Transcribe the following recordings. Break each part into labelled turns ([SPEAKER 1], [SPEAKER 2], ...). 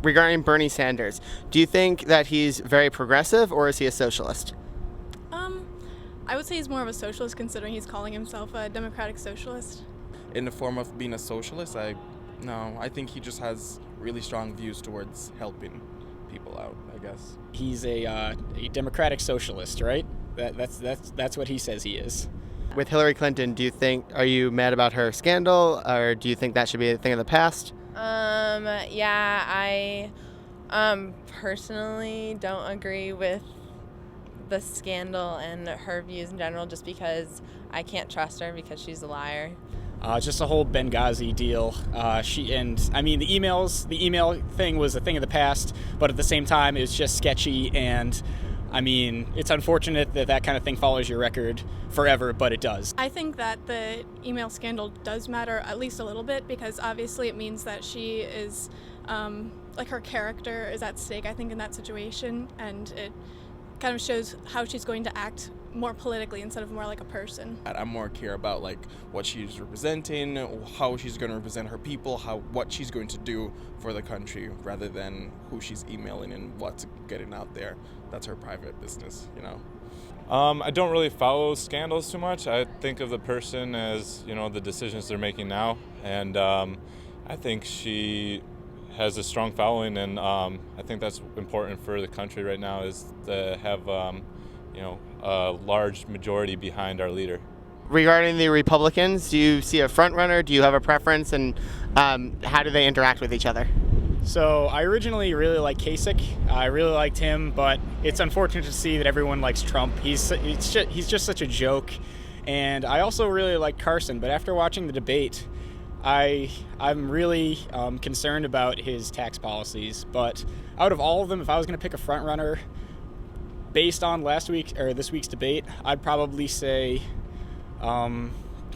[SPEAKER 1] regarding Bernie Sanders, do you think that he's very progressive or is he a socialist?
[SPEAKER 2] Um, I would say he's more of a socialist considering he's calling himself a democratic socialist.
[SPEAKER 3] In the form of being a socialist, I think he just has really strong views towards helping people out, I guess.
[SPEAKER 4] He's a democratic socialist, right? That's what he says he is.
[SPEAKER 1] With Hillary Clinton, are you mad about her scandal, or do you think that should be a thing of the past?
[SPEAKER 5] Yeah, I personally don't agree with the scandal and her views in general just because I can't trust her because she's a liar.
[SPEAKER 4] Just the whole Benghazi deal. The email thing was a thing of the past, but at the same time, it's just sketchy. And it's unfortunate that kind of thing follows your record forever, but it does.
[SPEAKER 2] I think that the email scandal does matter at least a little bit because obviously it means that she is, her character is at stake, I think, in that situation, and it kind of shows how she's going to act more politically instead of more like a person.
[SPEAKER 3] I more care about what she's representing, how she's going to represent her people, what she's going to do for the country, rather than who she's emailing and what's getting out there. That's her private business,
[SPEAKER 6] I don't really follow scandals too much. I think of the person as, the decisions they're making now. And I think she has a strong following, and I think that's important for the country right now is to have, a large majority behind our leader.
[SPEAKER 1] Regarding the Republicans, do you see a front runner? Do you have a preference, and how do they interact with each other?
[SPEAKER 4] So I originally really liked Kasich. I really liked him, but it's unfortunate to see that everyone likes Trump. He's just such a joke. And I also really like Carson, but after watching the debate, I'm really concerned about his tax policies. But out of all of them, if I was going to pick a front runner based on this week's debate, I'd probably say, all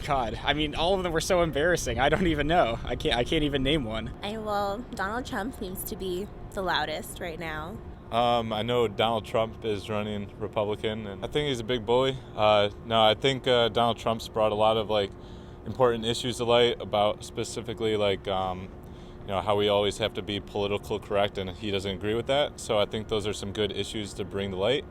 [SPEAKER 4] of them were so embarrassing. I don't even know. I can't even name one.
[SPEAKER 7] Donald Trump seems to be the loudest right now.
[SPEAKER 6] I know Donald Trump is running Republican, and I think he's a big bully. I think Donald Trump's brought a lot of important issues to light about specifically how we always have to be political correct, and he doesn't agree with that. So I think those are some good issues to bring to light.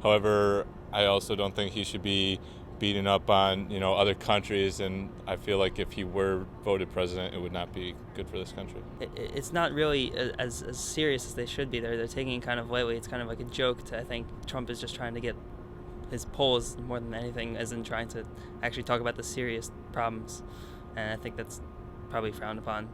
[SPEAKER 6] However, I also don't think he should be beating up on other countries, and I feel like if he were voted president, it would not be good for this country.
[SPEAKER 8] It's not really as serious as they should be. They're taking it kind of lightly. It's kind of like a joke. I think Trump is just trying to get his polls more than anything, as in trying to actually talk about the serious problems, and I think that's probably frowned upon.